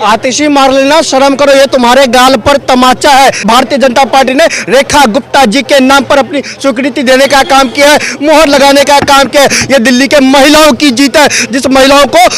आतिशी मार लेना, शर्म करो, ये तुम्हारे गाल पर तमाचा है। भारतीय जनता पार्टी ने रेखा गुप्ता जी के नाम पर अपनी स्वीकृति देने का काम किया है, मोहर लगाने का काम किया है। ये दिल्ली के महिलाओं की जीत है। जिस महिलाओं को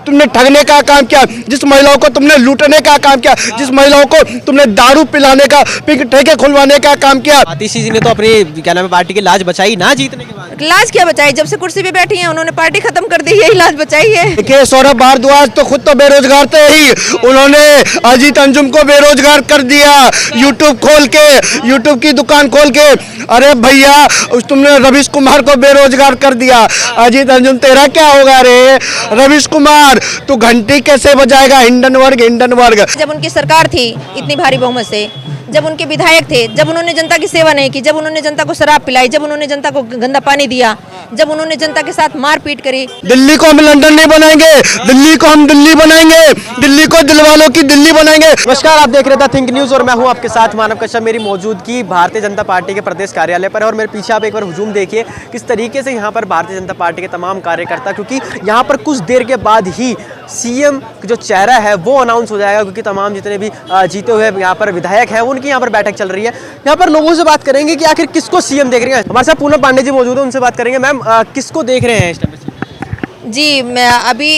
तुमने ठगने का काम किया, जिस महिलाओं को तुमने लूटने का काम किया, जिस महिलाओं को तुमने दारू पिलाने का, पिंक ठेके खुलवाने का काम किया। आतिशी जी ने तो अपनी क्या नाम है पार्टी की लाज बचाई ना जीतने के बाद। लाज क्या बचाई, जब से कुर्सी पे बैठी हैं उन्होंने पार्टी खत्म कर दी, यही लाज बचाई है। देखिए सौरभ भारद्वाज तो खुद तो बेरोजगार थे ही, उन्होंने अजीत अंजुम को बेरोजगार कर दिया यूट्यूब खोल के, यूट्यूब की दुकान खोल के। अरे भैया तुमने रवीश कुमार को बेरोजगार कर दिया, अजीत अंजुम तेरा क्या होगा रे रवीश कुमार, तू घंटी कैसे बजाएगा? हिंडन वर्ग, हिंडन वर्ग। जब उनकी सरकार थी इतनी भारी बहुमत से, जब उनके विधायक थे, जब उन्होंने जनता की सेवा नहीं की, जब उन्होंने जनता को शराब पिलाई, जब उन्होंने जनता को गंदा पानी दिया, जब उन्होंने जनता के साथ मारपीट करी। दिल्ली को हम लंदन नहीं बनाएंगे, दिल्ली को हम दिल्ली बनाएंगे, दिल्ली को दिलवालों की दिल्ली बनाएंगे। नमस्कार, आप देख रहे थे थिंक न्यूज और मैं हूं आपके साथ मानव कश्यप। मेरी मौजूदगी भारतीय जनता पार्टी के प्रदेश कार्यालय पर है और मेरे पीछे आप एक बार हुजूम देखिए किस तरीके से यहां पर भारतीय जनता पार्टी के तमाम कार्यकर्ता, क्योंकि यहां पर कुछ देर के बाद ही सीएम जो चेहरा है वो अनाउंस हो जाएगा, क्योंकि तमाम जितने भी जीते हुए यहाँ पर विधायक हैं उनकी यहाँ पर बैठक चल रही है। यहाँ पर लोगों से बात करेंगे कि आखिर किसको सीएम देख रहे हैं। हमारे साथ पूनम पांडे जी मौजूद है, उनसे बात करेंगे। मैम किसको देख रहे हैं इस टाइम? जी, मैं अभी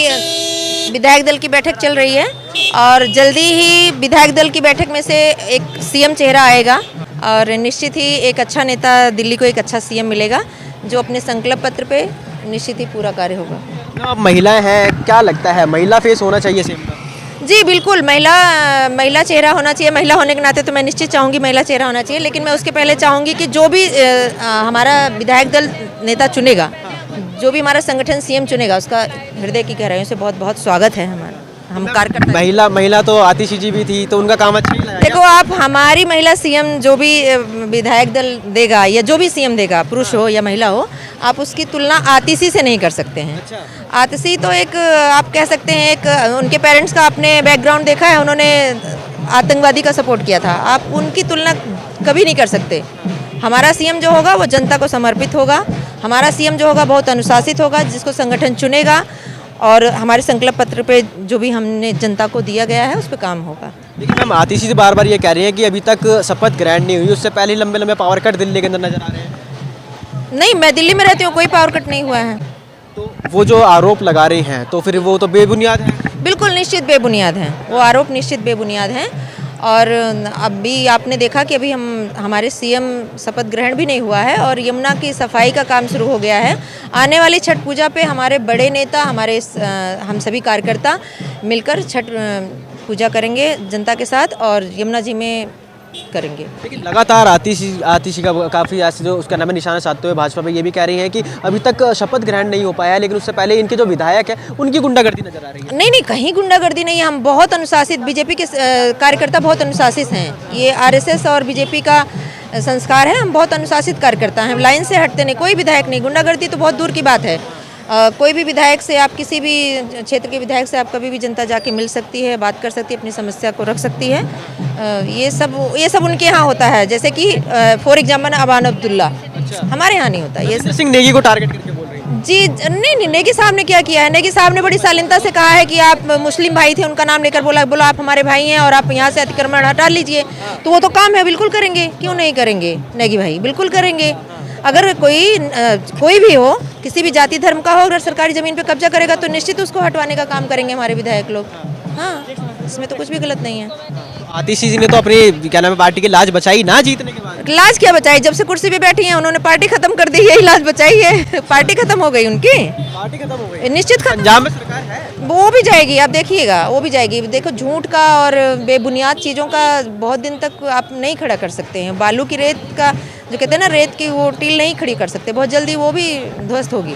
विधायक दल की बैठक चल रही है और जल्दी ही विधायक दल की बैठक में से एक सीएम चेहरा आएगा और निश्चित ही एक अच्छा नेता, दिल्ली को एक अच्छा सीएम मिलेगा जो अपने संकल्प पत्र पे निश्चित ही पूरा कार्य होगा। आप महिलाएं हैं, क्या लगता है महिला फेस होना चाहिए सीएम का? जी बिल्कुल, महिला चेहरा होना चाहिए। महिला होने के नाते तो मैं निश्चित चाहूँगी महिला चेहरा होना चाहिए, लेकिन मैं उसके पहले चाहूँगी कि जो भी हमारा विधायक दल नेता चुनेगा, जो भी हमारा संगठन सीएम चुनेगा, उसका हृदय की गहराइयों से बहुत बहुत स्वागत है। हम कार्यकर्ता महिला तो आतिशी जी भी थी, तो उनका काम अच्छा ही लगा। देखो आप, हमारी महिला सीएम जो भी विधायक दल देगा या जो भी सीएम देगा, पुरुष हो या महिला हो, आप उसकी तुलना आतिशी से नहीं कर सकते हैं। अच्छा। आतिशी तो एक, आप कह सकते हैं, एक उनके पेरेंट्स का आपने बैकग्राउंड देखा है, उन्होंने आतंकवादी का सपोर्ट किया था, आप उनकी तुलना कभी नहीं कर सकते। हमारा सीएम जो होगा वो जनता को समर्पित होगा, हमारा सीएम जो होगा बहुत अनुशासित होगा, जिसको संगठन चुनेगा और हमारे संकल्प पत्र पे जो भी हमने जनता को दिया गया है उस पर काम होगा। देखिए मैम, आतिशी जी बार बार ये कह रही हैं कि अभी तक शपथ ग्रहण नहीं हुई, उससे पहले ही लंबे लंबे पावर कट दिल्ली के अंदर नजर आ रहे हैं। नहीं, मैं दिल्ली में रहती हूँ, कोई पावर कट नहीं हुआ है। तो वो जो आरोप लगा रहे हैं तो फिर वो तो बेबुनियाद है। बिल्कुल निश्चित बेबुनियाद हैं, वो आरोप निश्चित बेबुनियाद हैं। और अभी आपने देखा कि अभी हमारे सीएम शपथ ग्रहण भी नहीं हुआ है और यमुना की सफाई का काम शुरू हो गया है। आने वाली छठ पूजा पे हमारे बड़े नेता, हम सभी कार्यकर्ता मिलकर छठ पूजा करेंगे जनता के साथ और यमुना जी में करेंगे। लेकिन लगातार आतिशी का काफ़ी ऐसे जो उसका नाम निशाना साधते हुए भाजपा पे ये भी कह रही है कि अभी तक शपथ ग्रहण नहीं हो पाया है, लेकिन उससे पहले इनके जो विधायक है उनकी गुंडागर्दी नजर आ रही है। नहीं, कहीं गुंडागर्दी नहीं है। हम बहुत अनुशासित, बीजेपी के कार्यकर्ता बहुत अनुशासित हैं। ये आरएसएस और बीजेपी का संस्कार है। हम बहुत अनुशासित कार्यकर्ता हैं, लाइन से हटते नहीं। कोई विधायक नहीं, गुंडागर्दी तो बहुत दूर की बात है। कोई भी विधायक से, आप किसी भी क्षेत्र के विधायक से आप कभी भी जनता जाके मिल सकती है, बात कर सकती है, अपनी समस्या को रख सकती है। ये सब उनके यहाँ होता है। जैसे कि फॉर एग्जाम्पल अबान अब्दुल्ला, हमारे यहाँ नहीं होता ये। सिंह नेगी को टारगेट करके बोल रही है। जी नहीं, नेगी साहब ने क्या किया है? नेगी साहब ने बड़ी शालीनता से कहा है कि आप मुस्लिम भाई थे, उनका नाम लेकर बोला आप हमारे भाई हैं और आप यहाँ से अतिक्रमण हटा लीजिए। तो वो तो काम है, बिल्कुल करेंगे, क्यों नहीं करेंगे? नेगी भाई बिल्कुल करेंगे। अगर कोई भी हो, किसी भी जाति धर्म का हो, अगर सरकारी ज़मीन पे कब्जा करेगा तो निश्चित उसको हटवाने का काम करेंगे हमारे विधायक लोग। हाँ, इसमें तो कुछ भी गलत नहीं है। आतिशी जी ने तो अपनी क्या नाम है पार्टी की लाज बचाई ना जीतने के बाद। लाज क्या बचाई, जब से कुर्सी पे बैठी हैं उन्होंने पार्टी खत्म कर दी, यही लाज बचाई है। पार्टी खत्म हो गई उनकी, पार्टी खत्म हो गई, निश्चित खत्म। पंजाब में सरकार है, वो भी जाएगी, आप देखिएगा, वो भी जाएगी। देखो, झूठ का और बेबुनियाद चीज़ों का बहुत दिन तक आप नहीं खड़ा कर सकते हैं। बालू की रेत का, जो कहते हैं ना, रेत की वो टील नहीं खड़ी कर सकते, बहुत जल्दी वो भी ध्वस्त होगी।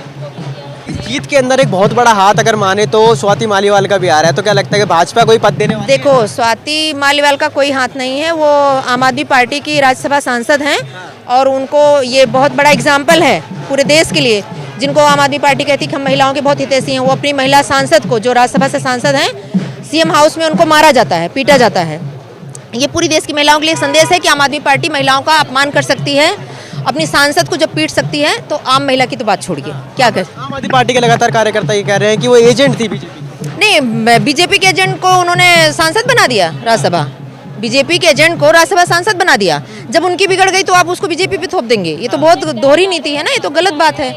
जीत के अंदर एक बहुत बड़ा हाथ अगर माने तो स्वाति मालीवाल का भी आ रहा है, तो क्या लगता है कि भाजपा कोई पद देने वाली है? देखो, स्वाति मालीवाल का कोई हाथ नहीं है। वो आम आदमी पार्टी की राज्यसभा सांसद हैं और उनको ये बहुत बड़ा एग्जाम्पल है पूरे देश के लिए, जिनको आम आदमी पार्टी कहती है कि हम महिलाओं के बहुत हितैषी हैं। वो अपनी महिला सांसद को, जो राज्यसभा से सांसद हैं, सीएम हाउस में उनको मारा जाता है, पीटा जाता है। ये पूरी देश की महिलाओं के लिए संदेश है कि आम आदमी पार्टी महिलाओं का अपमान कर सकती है, अपनी सांसद को जब पीट सकती है, तो आम महिला की तो बात छोड़िए। क्या कर, आम आदमी पार्टी के लगातार कार्यकर्ता ये कह रहे हैं कि वो एजेंट थी बीजेपी। नहीं, बीजेपी के एजेंट को उन्होंने सांसद बना दिया राज्यसभा। बीजेपी के एजेंट को राज्यसभा सांसद बना दिया। जब उनकी बिगड़ गई तो आप उसको बीजेपी पे थोप देंगे, ये तो बहुत दोहरी नीति है ना, ये तो गलत बात है।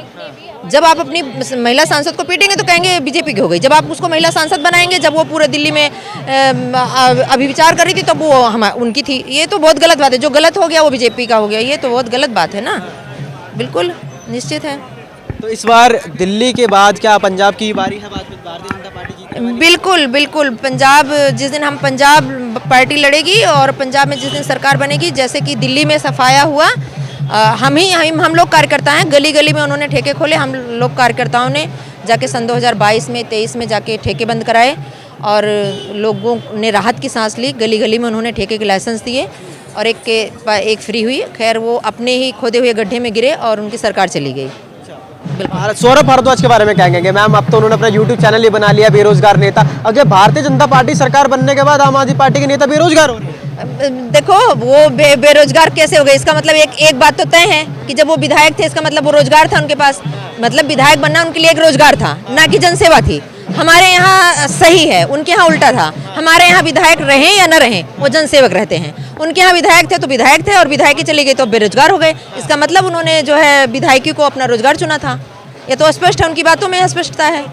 जब आप अपनी महिला सांसद को पीटेंगे तो कहेंगे बीजेपी की हो गई, जब आप उसको महिला सांसद बनाएंगे, जब वो पूरे दिल्ली में अभिविचार कर रही थी तब वो उनकी थी, ये तो बहुत गलत बात है। जो गलत हो गया वो बीजेपी का हो गया, ये तो बहुत गलत बात है ना, बिल्कुल निश्चित है। तो इस बार दिल्ली के बाद क्या पंजाब की बारी है, बाद में भारतीय जनता पार्टी जीतने? बिल्कुल बिल्कुल, पंजाब जिस दिन हम पंजाब पार्टी लड़ेगी और पंजाब में जिस दिन सरकार बनेगी, जैसे कि दिल्ली में सफाया हुआ, हम लोग कार्यकर्ता हैं, गली गली में उन्होंने ठेके खोले, हम लोग कार्यकर्ताओं ने जाके सन 2022 में 23 में जाके ठेके बंद कराए और लोगों ने राहत की सांस ली। गली गली में उन्होंने ठेके के लाइसेंस दिए और एक फ्री हुई। खैर वो अपने ही खोदे हुए गड्ढे में गिरे और उनकी सरकार चली गई। सौरभ भारद्वाज के बारे में क्या कहेंगे मैम? अब तो उन्होंने अपना यूट्यूब चैनल ही बना लिया, बेरोजगार नेता। अगर भारतीय जनता पार्टी सरकार बनने के बाद आम आदमी पार्टी के नेता बेरोजगार हो रहे हैं। देखो वो बेरोजगार कैसे हो गए, इसका मतलब एक बात तो तय है कि जब वो विधायक थे, इसका मतलब वो रोजगार था उनके पास, मतलब विधायक बनना उनके लिए एक रोजगार था, ना कि जनसेवा थी। हमारे यहाँ सही है, उनके यहाँ उल्टा था। हमारे यहाँ विधायक रहें या न रहें, वो जनसेवक रहते हैं। उनके यहाँ विधायक थे तो विधायक थे और विधायकी चली गई तो बेरोजगार हो गए। इसका मतलब उन्होंने जो है विधायकी को अपना रोजगार चुना था। ये तो स्पष्ट है, उनकी बातों में स्पष्टता है।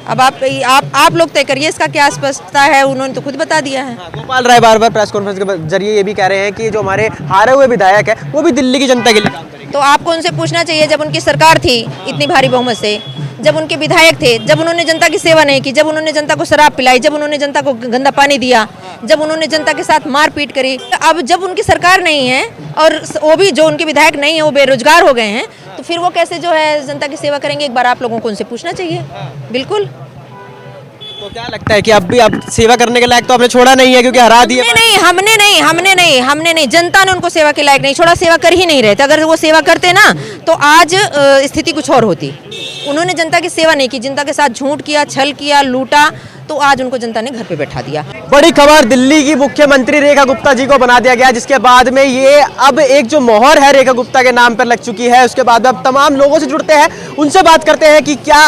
अब आप लोग तय करिए इसका क्या स्पष्टता है, उन्होंने तो खुद बता दिया है। गोपाल राय बार बार प्रेस कॉन्फ्रेंस के जरिए ये भी कह रहे हैं कि जो हमारे हारे हुए विधायक है वो भी दिल्ली की जनता के लिए काम करेंगे। तो आपको उनसे पूछना चाहिए, जब उनकी सरकार थी इतनी भारी बहुमत से, जब उनके विधायक थे, जब उन्होंने जनता की सेवा नहीं की, जब उन्होंने जनता को शराब पिलाई, जब उन्होंने जनता को गंदा पानी दिया, जब उन्होंने जनता के साथ मारपीट करी, अब जब उनकी सरकार नहीं है और वो भी जो उनके विधायक नहीं है वो बेरोजगार हो गए हैं, तो फिर वो कैसे जो है जनता की सेवा करेंगे? एक बार आप लोगों को उनसे पूछना चाहिए। बिल्कुल। तो क्या लगता है कि अब भी अब सेवा करने के लायक तो आपने छोड़ा नहीं है, क्योंकि हरा दिया? हमने नहीं, जनता ने उनको सेवा के लायक नहीं छोड़ा, सेवा कर ही नहीं रहे थे। अगर वो सेवा करते ना तो आज स्थिति कुछ और होती। उन्होंने जनता की सेवा नहीं की, जनता के साथ झूठ किया, छल किया, लूटा, तो आज उनको जनता ने घर पे बैठा दिया। बड़ी खबर, दिल्ली की मुख्यमंत्री रेखा गुप्ता जी को बना दिया गया, जिसके बाद में ये अब एक जो मोहर है रेखा गुप्ता के नाम पर लग चुकी है। उसके बाद अब तमाम लोगों से जुड़ते हैं, उनसे बात करते हैं कि क्या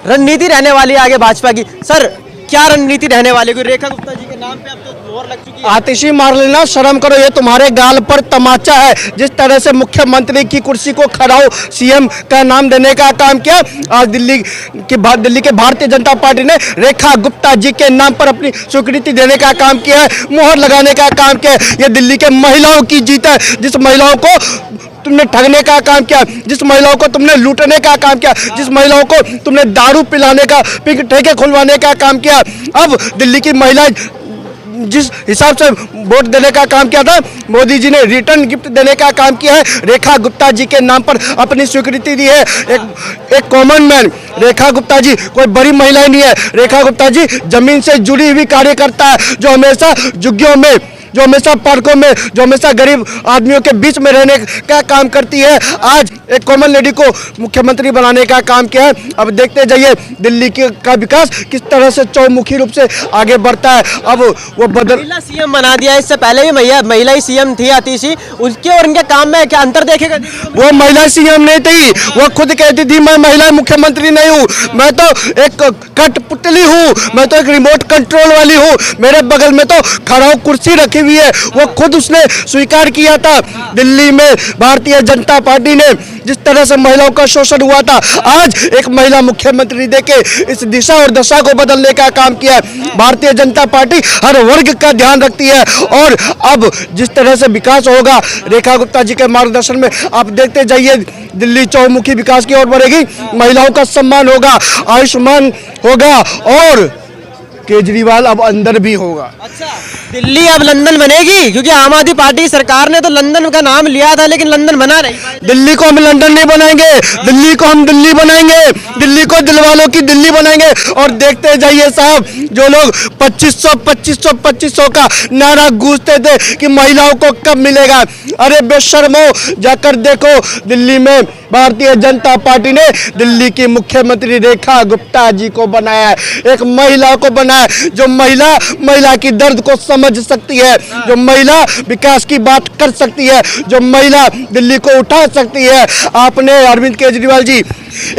रणनीति रहने वाली है आगे भाजपा की। सर, क्या रणनीति रहने वाली है? रेखा गुप्ता जी के नाम पे अब तो मोहर लग चुकी है। आतिशी मार लेना, शर्म करो, ये तुम्हारे गाल पर तमाचा है। जिस तरह से मुख्यमंत्री की कुर्सी को खड़ाओ सीएम का नाम देने का काम किया, आज दिल्ली के भारतीय जनता पार्टी ने रेखा गुप्ता जी के नाम पर अपनी स्वीकृति देने का काम किया है, मोहर लगाने का काम किया है। ये दिल्ली के महिलाओं की जीत है। जिस महिलाओं को तुमने ठगने का काम किया, जिस महिलाओं को तुमने लूटने का काम किया, जिस महिलाओं को तुमने दारू पिलाने का, ठेके खुलवाने का काम किया, अब दिल्ली की महिला जिस हिसाब से वोट देने का काम किया था, मोदी जी ने रिटर्न गिफ्ट देने का काम किया है। रेखा गुप्ता जी के नाम पर अपनी स्वीकृति दी है। एक कॉमन मैन, रेखा गुप्ता जी कोई बड़ी महिला नहीं है। रेखा गुप्ता जी जमीन से जुड़ी हुई कार्यकर्ता है, जो हमेशा झुग्गियों में, जो हमेशा पार्कों में, जो हमेशा गरीब आदमियों के बीच में रहने का काम करती है। आज एक कॉमन लेडी को मुख्यमंत्री बनाने का काम किया है। अब देखते जाइए दिल्ली का विकास किस तरह से चौमुखी रूप से आगे बढ़ता है। अब वो महिला सीएम बना दिया, इससे पहले भी महिला ही सीएम थी आतिशी, उसके और इनके काम में क्या अंतर देखेगा? वो महिला सीएम नहीं थी, वो खुद कहती थी मैं महिला मुख्यमंत्री नहीं हूँ, मैं तो एक कठपुतली हूँ, मैं तो एक रिमोट कंट्रोल वाली हूँ, मेरे बगल में तो खड़ाऊ कुर्सी रखी हुई है। वो खुद उसने स्वीकार किया था। दिल्ली में भारतीय जनता पार्टी ने जिस तरह से महिलाओं का शोषण हुआ था, आज एक महिला मुख्यमंत्री देके इस दिशा और दशा को बदलने का काम किया है। भारतीय जनता पार्टी हर वर्ग का ध्यान रखती है और अब जिस तरह से विकास होगा रेखा गुप्ता जी के मार्गदर्शन में, आप देखते जाइए दिल्ली चौमुखी विकास की ओर बढ़ेगी। महिलाओं का सम्मान होगा, आयुष्मान होगा और केजरीवाल अब अंदर भी होगा। अच्छा, दिल्ली अब लंदन बनेगी, क्योंकि आम आदमी पार्टी की सरकार ने तो लंदन का नाम लिया था लेकिन लंदन बना नहीं। दिल्ली को हम लंदन नहीं बनाएंगे, दिल्ली को हम दिल्ली बनाएंगे, दिल्ली को दिलवालों की दिल्ली बनाएंगे। और देखते जाइए साहब, जो लोग 2500 का नारा गूंजते थे कि महिलाओं को कब मिलेगा, अरे बेशर्मो, जाकर देखो दिल्ली में भारतीय जनता पार्टी ने दिल्ली की मुख्यमंत्री रेखा गुप्ता जी को बनाया है, एक महिला को बनाया है, जो महिला की दर्द को समझ सकती है, जो महिला विकास की बात कर सकती है, जो महिला दिल्ली को उठा सकती है। आपने अरविंद केजरीवाल जी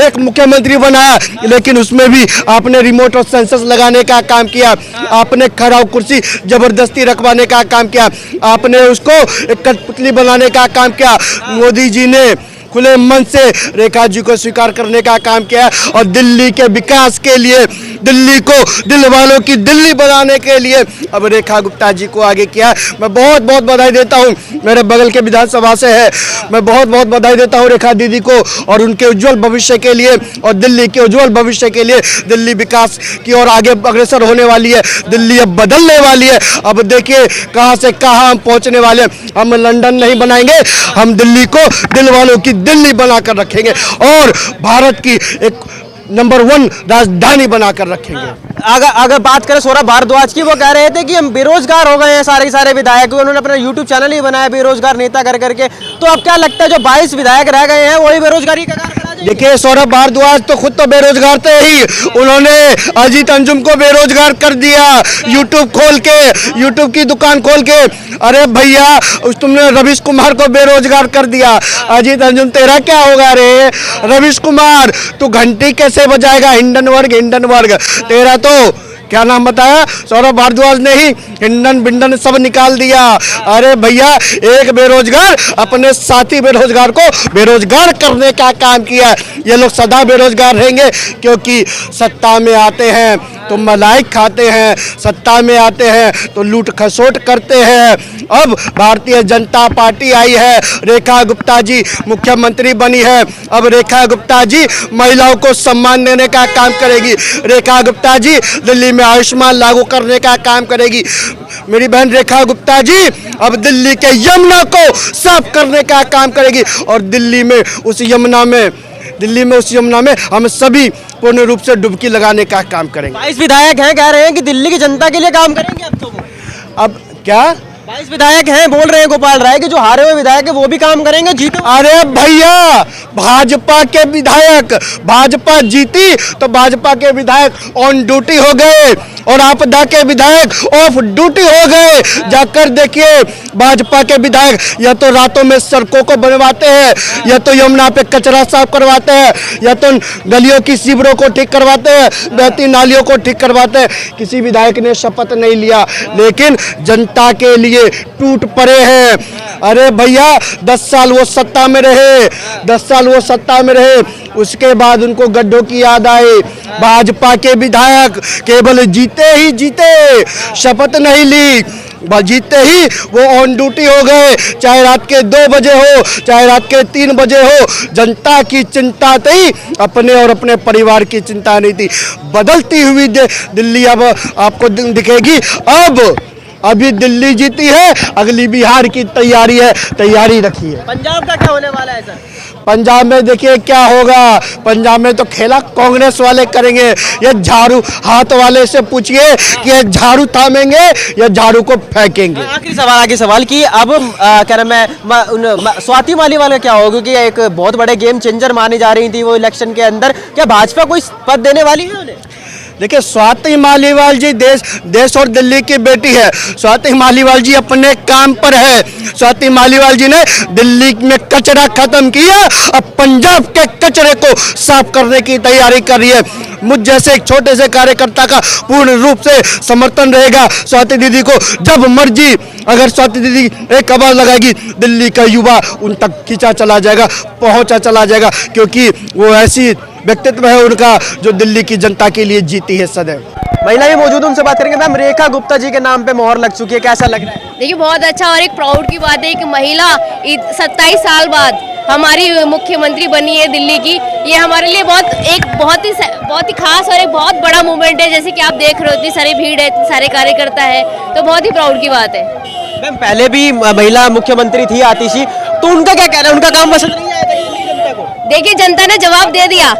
एक मुख्यमंत्री बनाया, लेकिन उसमें भी आपने रिमोट और सेंसस लगाने का काम किया, आपने खराब कुर्सी जबरदस्ती रखवाने का काम किया, आपने उसको एक कठपुतली बनाने का काम किया। मोदी जी ने खुले मन से रेखा जी को स्वीकार करने का काम किया और दिल्ली के विकास के लिए, दिल्ली को दिल वालों की दिल्ली बनाने के लिए अब रेखा गुप्ता जी को आगे किया। मैं बहुत बहुत बधाई देता हूं, मेरे बगल के विधानसभा से है, मैं बहुत बहुत बधाई देता हूं रेखा दीदी को और उनके उज्जवल भविष्य के लिए और दिल्ली के उज्जवल भविष्य के लिए। दिल्ली विकास की ओर आगे अग्रसर होने वाली है, दिल्ली अब बदलने वाली है। अब देखिए कहां से कहां हम पहुंचने वाले हैं। हम लंदन नहीं बनाएंगे, हम दिल्ली को दिल वालों की दिल्ली बनाकर रखेंगे और भारत की एक नंबर 1 राजधानी बनाकर रखेंगे। अगर बात करें सौरभ भारद्वाज की, वो कह रहे थे कि हम बेरोजगार हो गए हैं सारे सारे विधायक, उन्होंने अपना यूट्यूब चैनल ही बनाया बेरोजगार नेता कर करके। तो अब क्या लगता है जो 22 विधायक रह गए हैं वही बेरोजगारी का कारण बना जाएंगे? देखिए सौरभ भारद्वाज तो खुद तो बेरोजगार थे ही, उन्होंने अजीत अंजुम को बेरोजगार कर दिया यूट्यूब खोल के, यूट्यूब की दुकान खोल के। अरे भैया तुमने रवीश कुमार को बेरोजगार कर दिया, अजीत अंजुम तेरा क्या होगा रे? रवीश कुमार तू घंटी कैसे बजाएगा? हिंडन वर्ग तेरा तो क्या नाम बताया? सौरभ भारद्वाज ने ही हिंडन बिंडन सब निकाल दिया। अरे भैया एक बेरोजगार अपने साथी बेरोजगार को बेरोजगार करने का काम किया। ये लोग सदा बेरोजगार रहेंगे क्योंकि सत्ता में आते हैं तो मलाई खाते हैं, सत्ता में आते हैं तो लूट खसोट करते हैं। अब भारतीय जनता पार्टी आई है, रेखा गुप्ता जी मुख्यमंत्री बनी है। अब रेखा गुप्ता जी महिलाओं को सम्मान देने का काम करेगी, रेखा गुप्ता जी दिल्ली में आयुष्मान लागू करने का काम करेगी। मेरी बहन रेखा गुप्ता जी अब दिल्ली के यमुना को साफ करने का काम करेगी और दिल्ली में उस यमुना में हम सभी पूर्ण रूप से डुबकी लगाने का काम करेंगे। 22 विधायक हैं, कह रहे हैं कि दिल्ली की जनता के लिए काम करेंगे। अब तो अब क्या 22 विधायक हैं, बोल रहे हैं गोपाल राय कि जो हारे हुए विधायक है वो भी काम करेंगे, जीतो। अरे भैया भाजपा के विधायक, भाजपा जीती तो भाजपा के विधायक ऑन ड्यूटी हो गए और आपदा के विधायक ऑफ ड्यूटी हो गए। जाकर देखिए भाजपा के विधायक या तो रातों में सड़कों को बनवाते हैं, या तो यमुना पे कचरा साफ करवाते हैं, या तो गलियों की सीवरों को ठीक करवाते हैं, बहती नालियों को ठीक करवाते हैं। किसी विधायक ने शपथ नहीं लिया, लेकिन जनता के लिए टूट पड़े हैं। अरे भैया 10 साल वो सत्ता में रहे, 10 साल वो सत्ता में रहे, उसके बाद उनको गड्ढों की याद आई। भाजपा के विधायक केवल जीते ही जीते, शपथ नहीं ली, जीते ही वो ऑन ड्यूटी हो गए। चाहे रात के 2 बजे हो, चाहे रात के 3 बजे हो, जनता की चिंता थी, अपने और अपने परिवार की चिंता नहीं थी। बदलती हुई दिल्ली अब आपको दिखेगी। अभी दिल्ली जीती है, अगली बिहार की तैयारी है, तैयारी रखिए। पंजाब का क्या होने वाला है सर? पंजाब में देखिए क्या होगा। पंजाब में तो खेला कांग्रेस वाले करेंगे। ये झाड़ू हाथ वाले से पूछिए कि ये झाड़ू थामेंगे या झाड़ू को फेंकेंगे। आखिरी सवाल कि अब क्या नाम है स्वाति मालीवाल का क्या होगा? कि एक बहुत बड़े गेम चेंजर मानी जा रही थी वो इलेक्शन के अंदर, क्या भाजपा कोई पद देने वाली है उन्हें? देखिए स्वाति मालीवाल जी देश और दिल्ली की बेटी है। स्वाति मालीवाल जी अपने काम पर है। स्वाति मालीवाल जी ने दिल्ली में कचरा खत्म किया, अब पंजाब के कचरे को साफ करने की तैयारी कर रही है। मुझ जैसे एक छोटे से कार्यकर्ता का पूर्ण रूप से समर्थन रहेगा स्वाति दीदी को। जब मर्जी अगर स्वाति दीदी एक आवाज लगाएगी, दिल्ली का युवा उन तक खींचा चला जाएगा, पहुंचा चला जाएगा, क्योंकि वो ऐसी व्यक्तित्व है उनका जो दिल्ली की जनता के लिए जीती है सदैव। महिला भी मौजूद, उनसे बात करेंगे। मैम रेखा गुप्ता जी के नाम पे मोहर लग चुकी है, कैसा लग रहा है? देखिए बहुत अच्छा और एक प्राउड की बात है कि महिला 27 साल बाद हमारी मुख्यमंत्री बनी है दिल्ली की। ये हमारे लिए बहुत ही खास और एक बहुत बड़ा मूवमेंट है। जैसे कि आप देख रहे हो इतनी सारी भीड़ है, इतने सारे कार्यकर्ता है, तो बहुत ही प्राउड की बात है। मैम पहले भी महिला मुख्यमंत्री थी आतिशी, तो उनका क्या कहना है? उनका काम पसंद नहीं आया जनता को? देखिए जनता ने जवाब दे दिया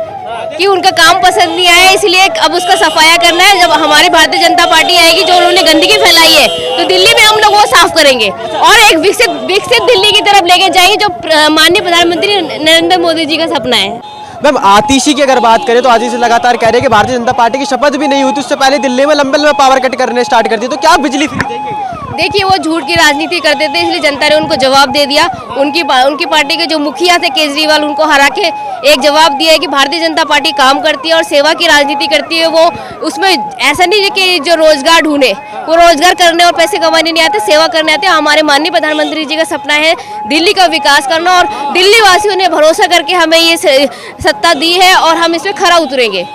कि उनका काम पसंद नहीं आया, इसलिए अब उसका सफाया करना है। जब हमारी भारतीय जनता पार्टी आएगी, जो उन्होंने गंदगी फैलाई है, तो दिल्ली में हम लोग वो साफ करेंगे और एक विकसित दिल्ली की तरफ लेके जाएंगे, जो माननीय प्रधानमंत्री नरेंद्र मोदी जी का सपना है। मैम आतिशी की अगर बात करें तो आतिशी लगातार कह रहे हैं कि भारतीय जनता पार्टी की शपथ भी नहीं हुई थी उससे पहले दिल्ली में लंबे लंबे पावर कट करने स्टार्ट कर दिए, तो क्या बिजली फ्री देंगे? देखिए वो झूठ की राजनीति करते थे, इसलिए जनता ने उनको जवाब दे दिया। उनकी पार्टी के जो मुखिया थे केजरीवाल, उनको हरा के एक जवाब दिया है कि भारतीय जनता पार्टी काम करती है और सेवा की राजनीति करती है। वो उसमें ऐसा नहीं है कि जो रोजगार ढूंढे, वो रोजगार करने और पैसे कमाने नहीं आते, सेवा करने आते। हमारे माननीय प्रधानमंत्री जी का सपना है दिल्ली का विकास करना, और दिल्ली वासियों ने भरोसा करके हमें ये सत्ता दी है और हम इसमें खरा उतरेंगे।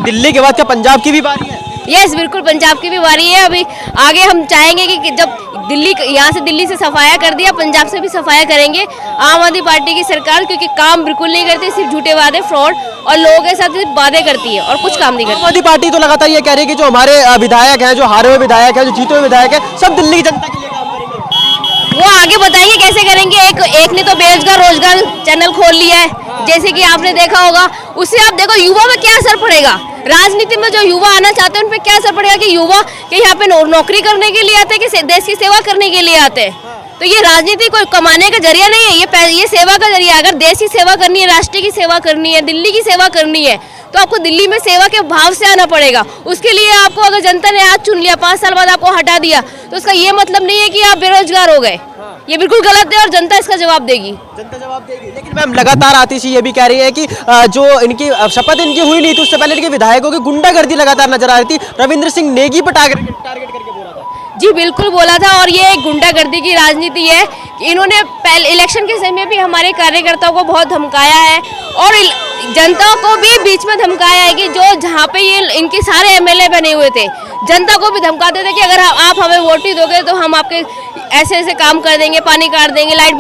दिल्ली के बाद क्या पंजाब की भी बारी है? यस, बिल्कुल पंजाब की भी बारी है। अभी आगे हम चाहेंगे कि जब यहाँ से दिल्ली से सफाया कर दिया, पंजाब से भी सफाया करेंगे आम आदमी पार्टी की सरकार, क्योंकि काम बिल्कुल नहीं करती, सिर्फ झूठे वादे, फ्रॉड और लोगों के साथ सिर्फ वादे करती है और कुछ काम नहीं करती। आम आदमी पार्टी तो लगातार ये कह रही है कि जो हमारे विधायक हैं, जो हारे हुए विधायक हैं, जो जीते हुए विधायक हैं, सब दिल्ली की जनता के लिए काम करेंगे। वो आगे बताएंगे कैसे करेंगे। एक ने तो बेरोजगार रोजगार चैनल खोल लिया है, जैसे कि आपने देखा होगा। उससे आप देखो युवा में क्या असर पड़ेगा, राजनीति में जो युवा आना चाहते हैं उन पे क्या असर पड़ेगा कि युवा के यहाँ पे नौकरी करने के लिए आते हैं कि देश की सेवा करने के लिए आते हैं। तो ये राजनीति कोई कमाने का जरिया नहीं है, ये सेवा का जरिया है। अगर देश की सेवा करनी है, राष्ट्र की सेवा करनी है, दिल्ली की सेवा करनी है, तो आपको दिल्ली में सेवा के भाव से आना पड़ेगा। उसके लिए आपको अगर जनता ने आज चुन लिया, 5 साल बाद आपको हटा दिया, तो उसका ये मतलब नहीं है कि आप बेरोजगार हो गए। ये बिल्कुल गलत है और जनता इसका जवाब देगी। जनता जवाब देगी। लेकिन मैम लगातार आतिशी ये भी कह रही है कि जो इनकी शपथ इनकी हुई नहीं थी उससे पहले इनके विधायकों की गुंडागर्दी लगातार नजर आ रही थी। रविंद्र सिंह नेगी पर टारगेट करके बोला था। जी बिल्कुल बोला था, और ये एक गुंडागर्दी की राजनीति है। इन्होंने पहले इलेक्शन के समय भी हमारे कार्यकर्ताओं को बहुत धमकाया है और जनता को भी बीच में धमकाया है कि जो जहाँ पे ये इनके सारे एमएलए बने हुए थे, जनता को भी धमकाते थे कि अगर आप हमें वोट ही दोगे तो हम आपके ऐसे ऐसे काम कर देंगे, पानी काट देंगे, लाइट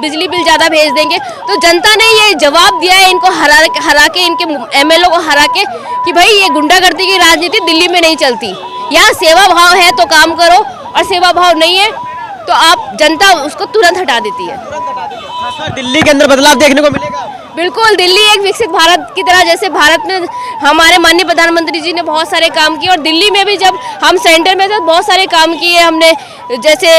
बिजली बिल ज़्यादा भेज देंगे। तो जनता ने ये जवाब दिया है इनको हरा के, इनके एमएलए को हरा के, कि भाई ये गुंडागर्दी की राजनीति दिल्ली में नहीं चलती। यहाँ सेवा भाव है तो काम करो, और सेवा भाव नहीं है तो आप जनता उसको तुरंत हटा देती है। दिल्ली के अंदर बदलाव देखने को मिलेगा। बिल्कुल, दिल्ली एक विकसित भारत की तरह, जैसे भारत में हमारे माननीय प्रधानमंत्री जी ने बहुत सारे काम किए, और दिल्ली में भी जब हम सेंटर में थे तो बहुत सारे काम किए हमने, जैसे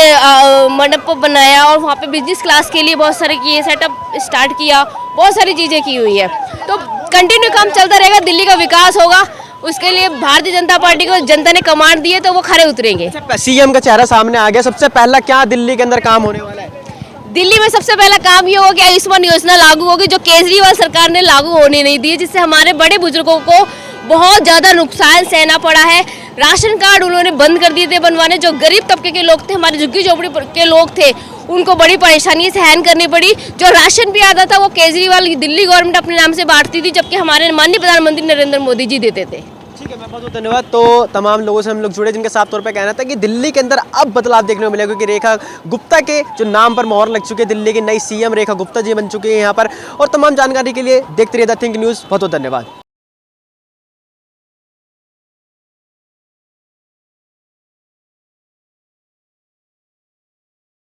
मंडप बनाया और वहाँ पे बिजनेस क्लास के लिए बहुत सारे किए, सेटअप स्टार्ट किया, बहुत सारी चीज़ें की हुई है। तो कंटिन्यू काम चलता रहेगा, दिल्ली का विकास होगा। उसके लिए भारतीय जनता पार्टी को जनता ने कमांड दी है तो वो खरे उतरेंगे। सीएम का चेहरा सामने आ गया, सबसे पहला क्या दिल्ली के अंदर काम होने वाला है? दिल्ली में सबसे पहला काम ये होगा कि आयुष्मान योजना लागू होगी, जो केजरीवाल सरकार ने लागू होने नहीं दी, जिससे हमारे बड़े बुजुर्गों को बहुत ज़्यादा नुकसान सहना पड़ा है। राशन कार्ड उन्होंने बंद कर दिए थे बनवाने। जो गरीब तबके के लोग थे, हमारे झुग्गी झोपड़ी के लोग थे, उनको बड़ी परेशानी सहन करनी पड़ी। जो राशन भी आता था वो केजरीवाल दिल्ली गवर्नमेंट अपने नाम से बांटती थी, जबकि हमारे माननीय प्रधानमंत्री नरेंद्र मोदी जी देते थे। ठीक है, मैं बहुत धन्यवाद। तो तमाम लोगों से हम लोग जुड़े जिनके साफ तौर पे कहना था कि दिल्ली के अंदर अब बदलाव देखने को मिलेगा, क्योंकि रेखा गुप्ता के जो नाम पर मोहर लग चुकी है, दिल्ली की नई सीएम रेखा गुप्ता जी बन चुकी है यहाँ पर। और तमाम जानकारी के लिए देखते रहिए द थिंक न्यूज़। बहुत बहुत धन्यवाद।